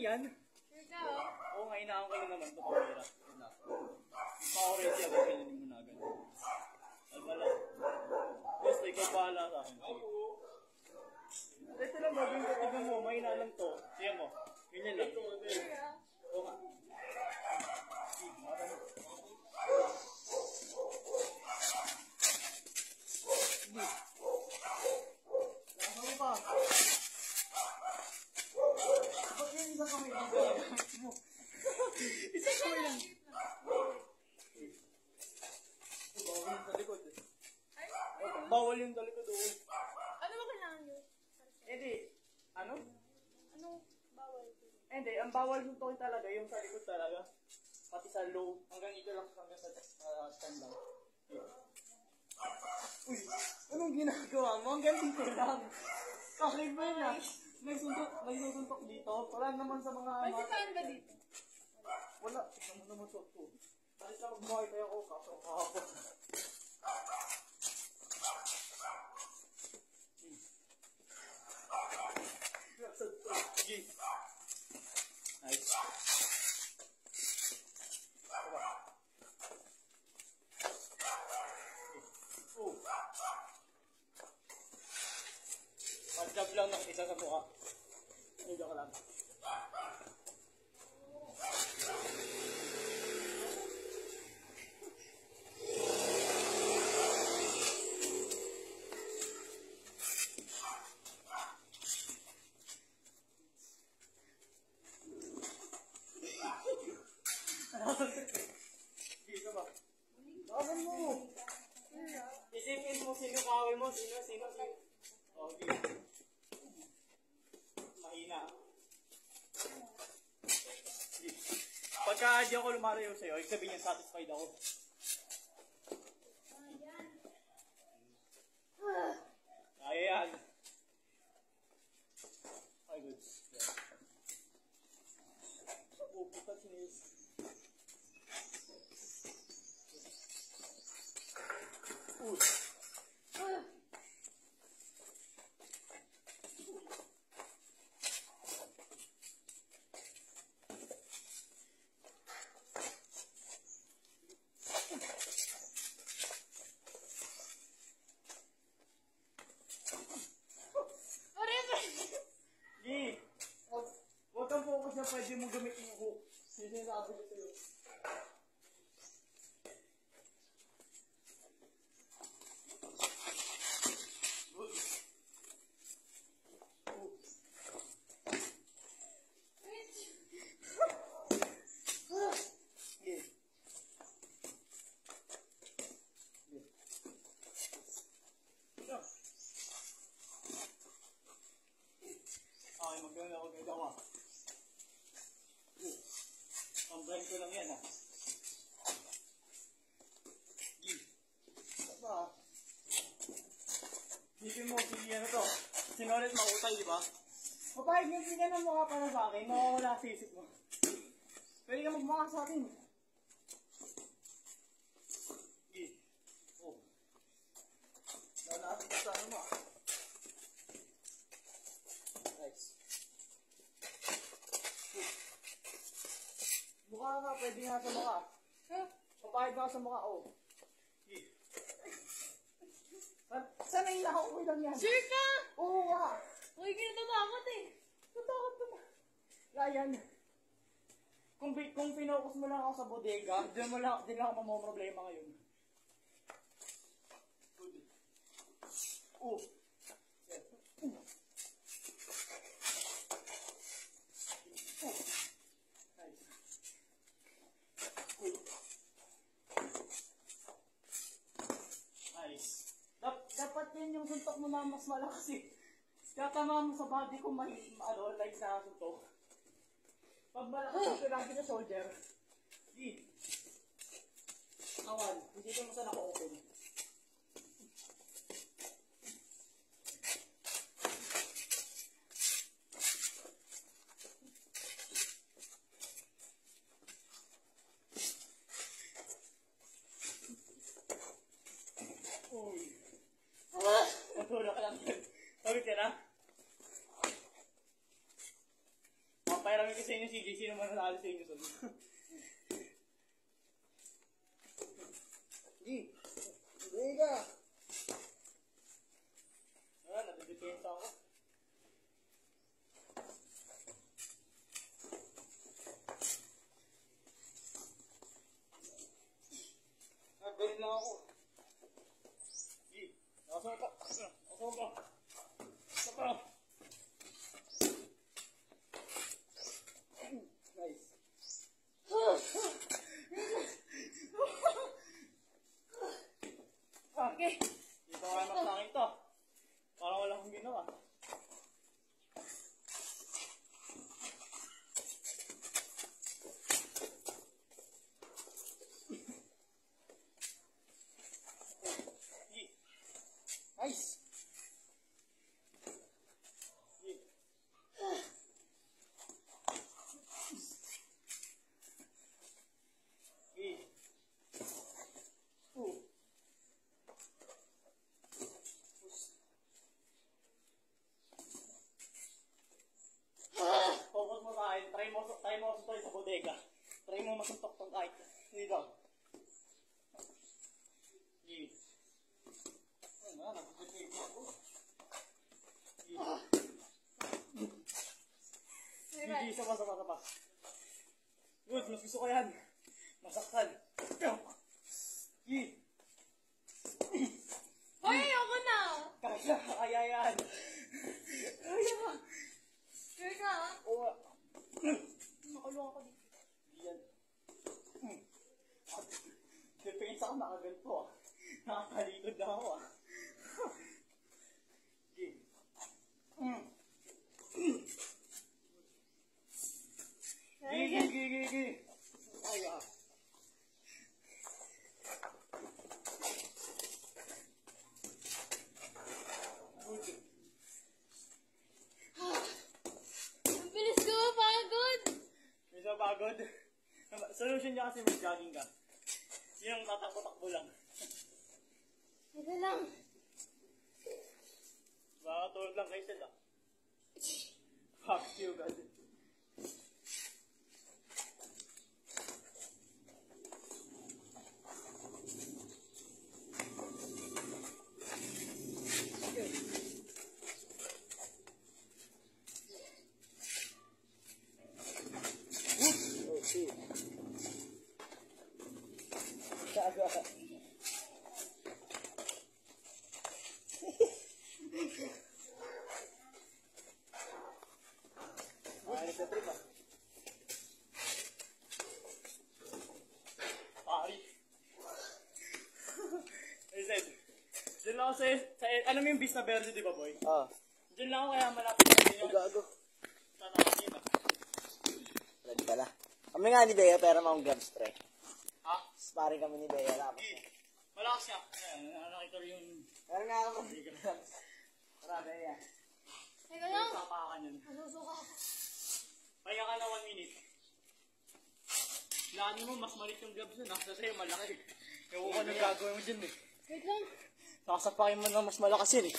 yan. Sure ka, oh? Oo nga, inaang ko lang naman ito. Pamira. Pa-already ako, kinanin mo na agad. Alwala. Basta, ikaw bahala sa akin. Ito lang, gagawin ko. Tignan mo, mahina lang to. Siya mo. Ganyan lang. Oo nga. Nakasama pa. Ba't yan isang kamay lang? Isang kamay lang. Bawal yung talikod eh. Bawal yung talikod doon. Ano ba kailangan nyo? Hindi. Ano? Ano bawal? Hindi, ang bawal yung toy talaga, yung sa likod talaga. Pati sa low, hanggang ito lang hanggang sa stand lang. Uy, anong ginagawa mo? Hanggang dito lang. Kakaiba na. May susuntok dito. Wala naman sa mga... May sitaan ba dito? Wala. Tignan mo naman ito. Alis na magbuhay tayo ako. Kaso kahapon. Sige. Nice. Oh. Pag-jab lang ng isa sa mukha. Medyo ka lang. Dito ba? Laban mo! Isipin mo sino kawin mo, sino. Okay. Mahina. Pagka di ako lumarayo sa'yo, ibig sabihin niya satisfied ako. Kaya yan. Ay, good. Oh, puta sinis. Gi! Huwag kang focus na pwede mong gamitin yung hook. Sinasabi ko sa'yo. Okay, maganda ako ganito ka. Pambrain ko lang yan ha. Diba? Isipin mo, sige ano to. Sinulit mautay, di ba? Papayag yung sige ng mukha para sa akin, mawawala sa isip mo. Pwede ka magmukha sa akin. Sige. Oh. Lalapit sa ano mo ah. Nice. Mukha ka, pwede nga sa mukha. Papayag ka sa mukha, oh. Sana yung nakauwi lang yan. Sure ka? Oo nga. Uy, kinatatakot eh. Natakot ka ba? Ryan, kung finokus mo lang ako sa bodega, din lang ako mamomroblema ngayon. Good. Oh. Nice. Dapat yan yung suntok mo na mas malakas eh. Tatama mo sa body ko like sa suntok. Pag malakas ko lagi sa shoulder. Di. Awan. Hindi mo sana ako open. Uy. Matulog ka lang yan. Tawid ka na? Papairamin ko sa inyo ni CJ, sino man natalo sa inyo? Sige. Sige ka. Nadidepensa ako. Galing lang ako. Sige. Nakasama ka. Nakasama ka. Nakasama ka. Nice. Okay. Dito nga naman sa akin to. Parang wala akong ginawa. Nice. Focus mo sa akin. Try mo sa sa bodega. Try mo masuntok tong kahit. Dito. Sige. Ayun na, nagpapagpapag ako. Sige. Sige, isa pa. Good, mas gusto ko yan. Masaktan. Sige. Hoy, ayoko na! Kaya yan. Sure ka, ha? Oo. Makulong ako dito. Yan. Depende ako nakaganto ah. Nakakalikod na ako ah. Sige. Gigi. Ay ah. Ang bilis ko, pagod! Medyo pagod. Solution niya kasi may jogging ka. Yung tatakbo-takbo lang. Ito lang. Baka tulog lang kayo sila. Fuck you, God. Okay. Ayos na trip ah. Pari. I said, dyan lang ako sa alam mo yung Vista Verde, di ba boy? Ah. Dyan lang ako kaya malapit na din yun. Gago. Tatakasin ah. Red pala. Kami nga ni Bea, pero mga grabs pre. Ha? Sparring kami ni Bea. Tapos. Malakas niya. Ayan, nakita ko yung Pero nga ako. Tara, Bea. Teka lang. sapakan yun. Nasusuka ako. Pahinga ka na 1 minute. Lani mo, mas malit yung gloves nun. Nasa sa'yo, malaki. Ewan ko na gagawin mo dyan eh. Wait lang. Nakasapakin mo na mas malakas yun eh.